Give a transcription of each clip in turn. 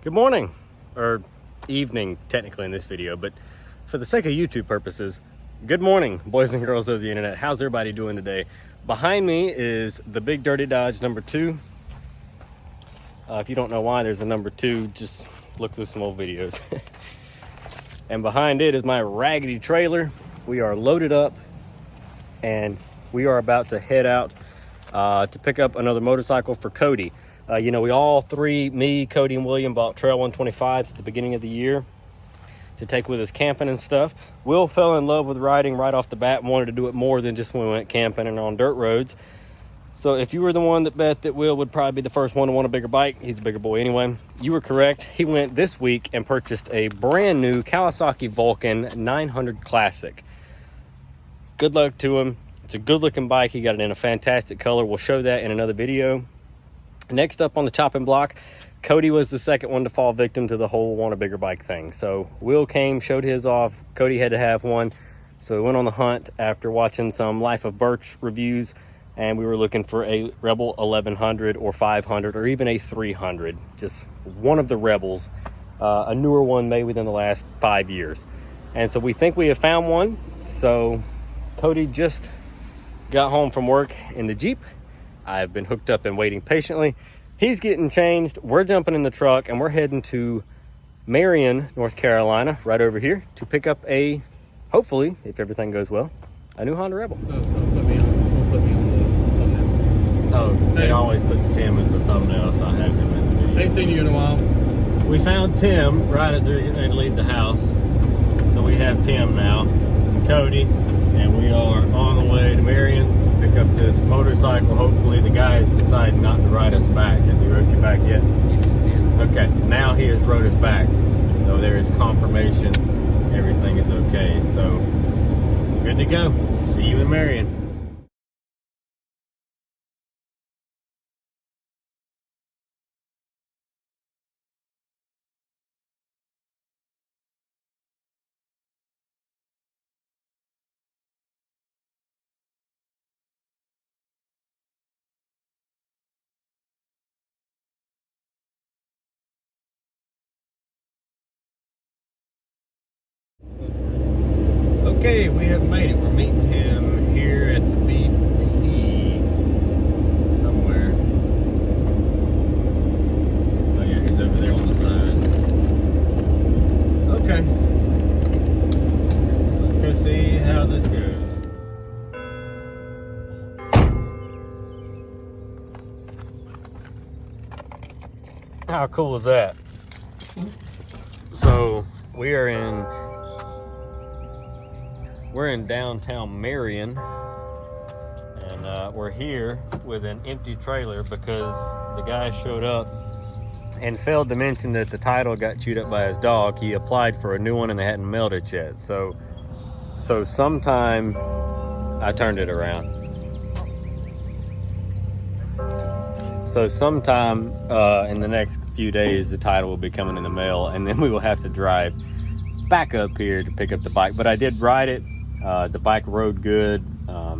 Good morning, or evening technically in this video, but for the sake of YouTube purposes, good morning, boys and girls of the internet. How's everybody doing today? Behind me is the big dirty Dodge number 2. If you don't know why there's a number 2, just look through some old videos. And behind it is my raggedy trailer. We are loaded up and we are about to head out to pick up another motorcycle for Cody. You know, we all three, me, Cody, and William, bought Trail 125s at the beginning of the year to take with us camping and stuff. Will fell in love with riding right off the bat and wanted to do it more than just when we went camping and on dirt roads. So if you were the one that bet that Will would probably be the first one to want a bigger bike, he's a bigger boy anyway, you were correct. He went this week and purchased a brand new Kawasaki Vulcan 900 Classic. Good luck to him. It's a good looking bike. He got it in a fantastic color. We'll show that in another video. Next up on the chopping block, Cody was the second one to fall victim to the whole want a bigger bike thing. So Will came, showed his off. Cody had to have one. So we went on the hunt after watching some Life of Birch reviews, and we were looking for a Rebel 1100 or 500 or even a 300. Just one of the Rebels, a newer one made within the last 5 years. And so we think we have found one. So Cody just got home from work in the Jeep. I've been hooked up and waiting patiently. He's getting changed. We're jumping in the truck and we're heading to Marion, North Carolina, right over here, to pick up a, hopefully, if everything goes well, a new Honda Rebel. No, it's gonna put me on the thumbnail. Oh, it always puts Tim as the thumbnail, so I have him in the video. Ain't seen you in a while. We found Tim right as we were getting ready to leave the house. So we have Tim now, and Cody, and we are on the way to Marion. Pick up this motorcycle. Hopefully the guy has decided not to ride us back. Has he rode you back yet? Okay, now he has rode us back. So there is confirmation everything is okay. So good to go. See you in Marion. Okay, we have made it. We're meeting him here at the BP somewhere. Oh yeah, he's over there on the side. Okay. So let's go see how this goes. How cool is that? So we are in downtown Marion, and we're here with an empty trailer because the guy showed up and failed to mention that the title got chewed up by his dog. He applied for a new one and they hadn't mailed it yet. So sometime I turned it around. So sometime in the next few days, the title will be coming in the mail, and then we will have to drive back up here to pick up the bike. But I did ride it. The bike rode good. I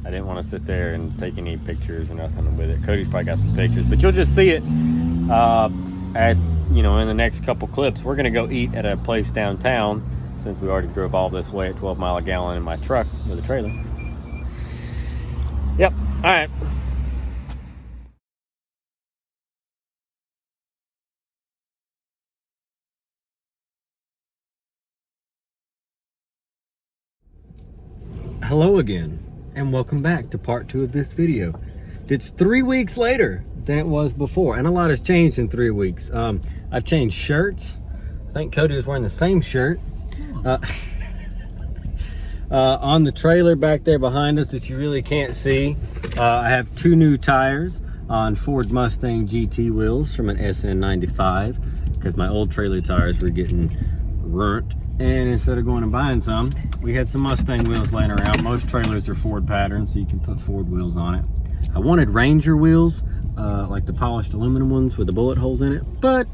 didn't want to sit there and take any pictures or nothing with it. Cody's probably got some pictures, but you'll just see it in the next couple clips. We're gonna go eat at a place downtown since we already drove all this way at 12 miles a gallon in my truck with a trailer. Yep. All right. Hello again, and welcome back to part 2 of this video. It's 3 weeks later than it was before, and a lot has changed in 3 weeks. I've changed shirts. I think Cody was wearing the same shirt. On the trailer back there behind us that you really can't see, I have 2 new tires on Ford Mustang GT wheels from an SN95 because my old trailer tires were getting ruined. And instead of going and buying some, we had some Mustang wheels laying around. Most trailers are Ford pattern, so you can put Ford wheels on it. I wanted Ranger wheels, like the polished aluminum ones with the bullet holes in it, but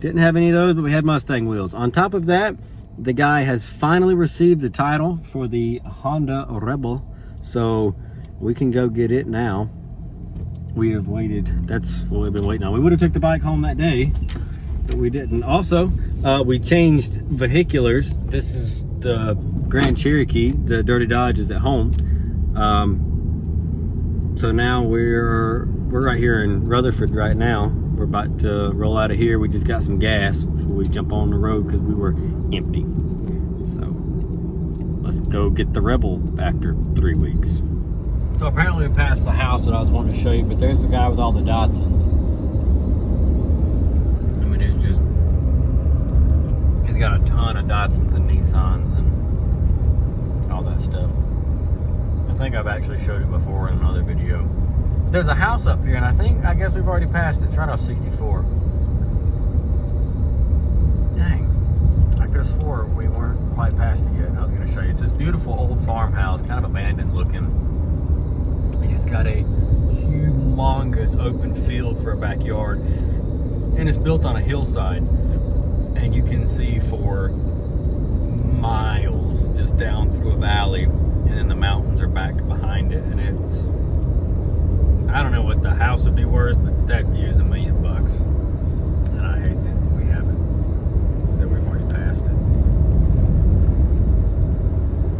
didn't have any of those, but we had Mustang wheels. On top of that, the guy has finally received the title for the Honda Rebel, so we can go get it now. We have waited, that's what we've been waiting on. We would have took the bike home that day, but we didn't. Also, we changed vehiculars. This is the Grand Cherokee. The Dirty Dodge is at home. So now we're right here in Rutherford right now. We're about to roll out of here. We just got some gas before we jump on the road because we were empty. So let's go get the Rebel after 3 weeks. So apparently we passed the house that I was wanting to show you, but there's the guy with all the Datsuns. I mean, it's just, he's got a ton of Datsuns and Nissans and all that stuff. I think I've actually showed it before in another video. But there's a house up here, and I guess we've already passed it. It's right off 64. Dang, I could have swore we weren't quite past it yet. I was gonna show you. It's this beautiful old farmhouse, kind of abandoned looking. And it's got a humongous open field for a backyard. And it's built on a hillside. And you can see for miles just down through a valley. And then the mountains are back behind it. And it's, I don't know what the house would be worth, but that view is $1 million. And I hate that we haven't, that we've already passed it.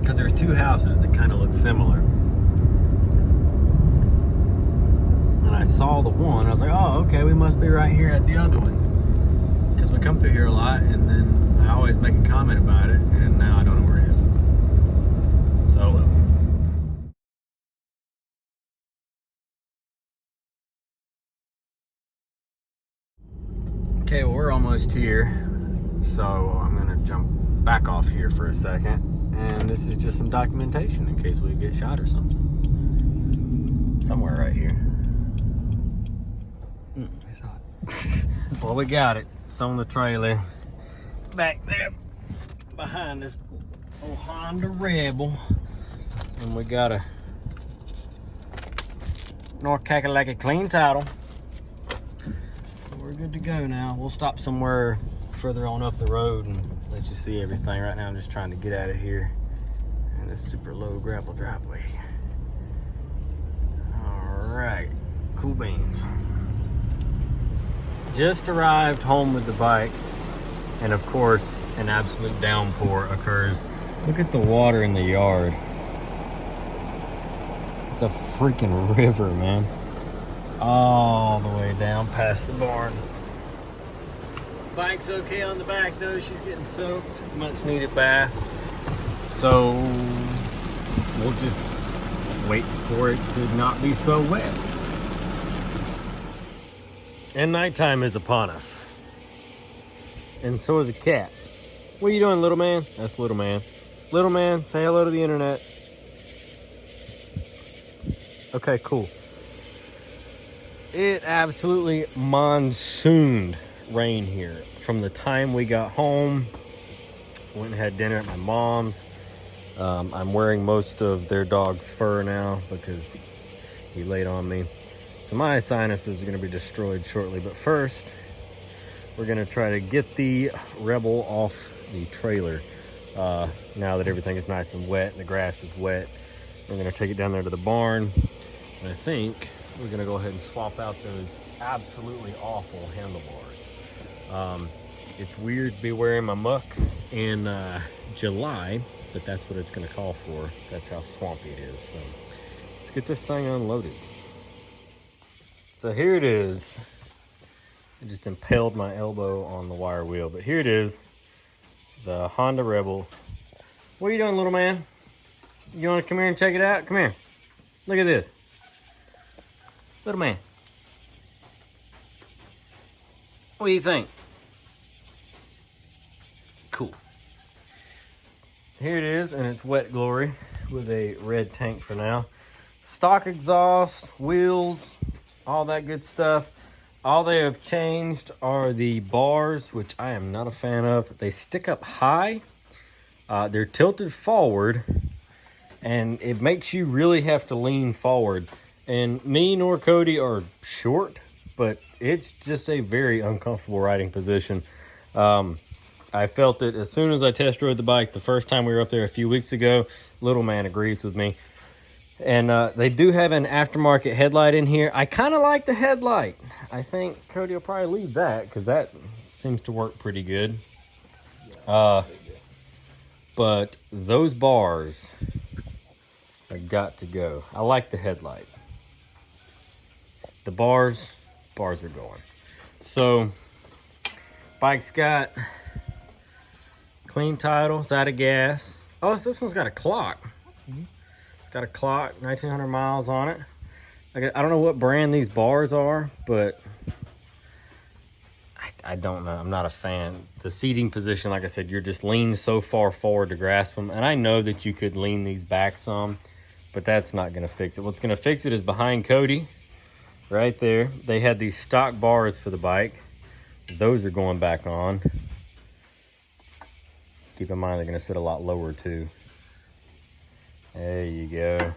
Because there's two houses that kind of look similar. And I saw the one, I was like, oh, okay, we must be right here at the other one. Because we come through here a lot, and then I always make a comment about it, and now I don't know where it is. So, okay, well, we're almost here. So I'm gonna jump back off here for a second. And this is just some documentation in case we get shot or something. Somewhere right here. It's hot. Well, we got it. It's on the trailer. Back there behind this old Honda Rebel. And we got a North Kakalaki clean title. So we're good to go now. We'll stop somewhere further on up the road and let you see everything. Right now I'm just trying to get out of here in this super low gravel driveway. All right, cool beans. Just arrived home with the bike, and of course an absolute downpour occurs. Look at the water in the yard. It's a freaking river, man. All the way down past the barn. Bike's okay on the back though. She's getting soaked. Much needed bath. So we'll just wait for it to not be so wet. And nighttime is upon us. And so is a cat. What are you doing, little man? That's little man. Little man, say hello to the internet. Okay, cool. It absolutely monsooned rain here. From the time we got home, went and had dinner at my mom's. I'm wearing most of their dog's fur now because he laid on me. So my sinuses are gonna be destroyed shortly. But first, we're gonna try to get the Rebel off the trailer. Now that everything is nice and wet and the grass is wet, we're gonna take it down there to the barn. And I think we're gonna go ahead and swap out those absolutely awful handlebars. It's weird to be wearing my mucks in July, but that's what it's gonna call for. That's how swampy it is. So let's get this thing unloaded. So here it is. I just impaled my elbow on the wire wheel, but here it is, the Honda Rebel. What are you doing, little man? You wanna come here and check it out? Come here. Look at this. Little man. What do you think? Cool. Here it is, and it's wet glory with a red tank for now. Stock exhaust, wheels, all that good stuff. All they have changed are the bars, which I am not a fan of. They stick up high. They're tilted forward, and it makes you really have to lean forward. And me nor Cody are short, but it's just a very uncomfortable riding position. I felt it as soon as I test rode the bike the first time we were up there a few weeks ago. Little man agrees with me. And they do have an aftermarket headlight in here. I kind of like the headlight. I think Cody will probably leave that because that Seems to work pretty good. But those bars have got to go. I like the headlight. The bars are going. So, bike's got clean title, it's out of gas. Oh, so this one's got a clock. It's got a clock, 1900 miles on it. I don't know what brand these bars are, but I don't know. I'm not a fan. The seating position, like I said, you're just leaned so far forward to grasp them. And I know that you could lean these back some, but that's not going to fix it. What's going to fix it is behind Cody, right there. They had these stock bars for the bike. Those are going back on. Keep in mind, they're going to sit a lot lower too. There you go.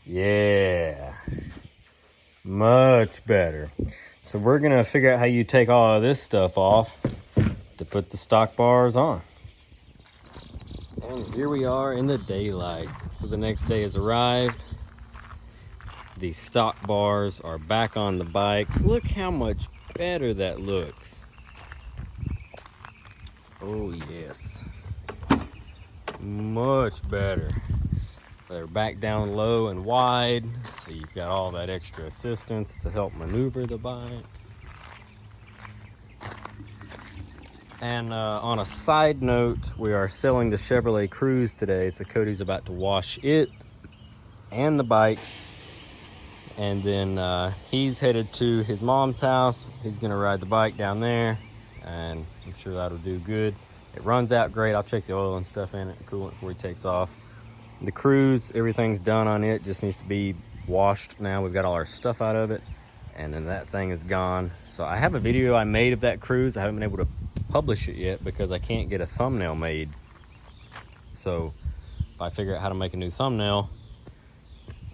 Yeah. Much better. So we're going to figure out how you take all of this stuff off to put the stock bars on. And here we are in the daylight. So the next day has arrived. The stock bars are back on the bike. Look how much better that looks. Oh yes. Much better. They're back down low and wide, so you've got all that extra assistance to help maneuver the bike. And on a side note, we are selling the Chevrolet Cruze today, so Cody's about to wash it and the bike. And then he's headed to his mom's house. He's gonna ride the bike down there, and I'm sure that'll do good. It runs out great. I'll check the oil and stuff in it, coolant before he takes off. The Cruze, everything's done on it, just needs to be washed now. We've got all our stuff out of it, and then that thing is gone. So I have a video I made of that Cruze. I haven't been able to publish it yet because I can't get a thumbnail made. So if I figure out how to make a new thumbnail,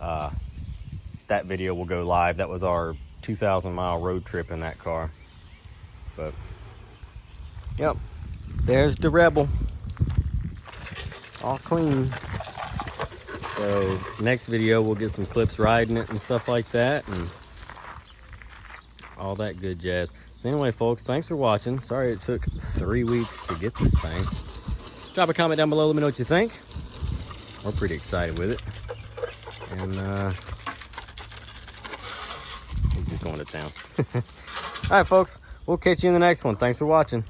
that video will go live. That was our 2,000-mile road trip in that car. But yep, there's the Rebel, all clean. So next video we'll get some clips riding it and stuff like that and all that good jazz. So anyway folks, thanks for watching. Sorry it took 3 weeks to get this thing. Drop a comment down below, let me know what you think. We're pretty excited with it. And he's just going to town. All right folks, we'll catch you in the next one. Thanks for watching.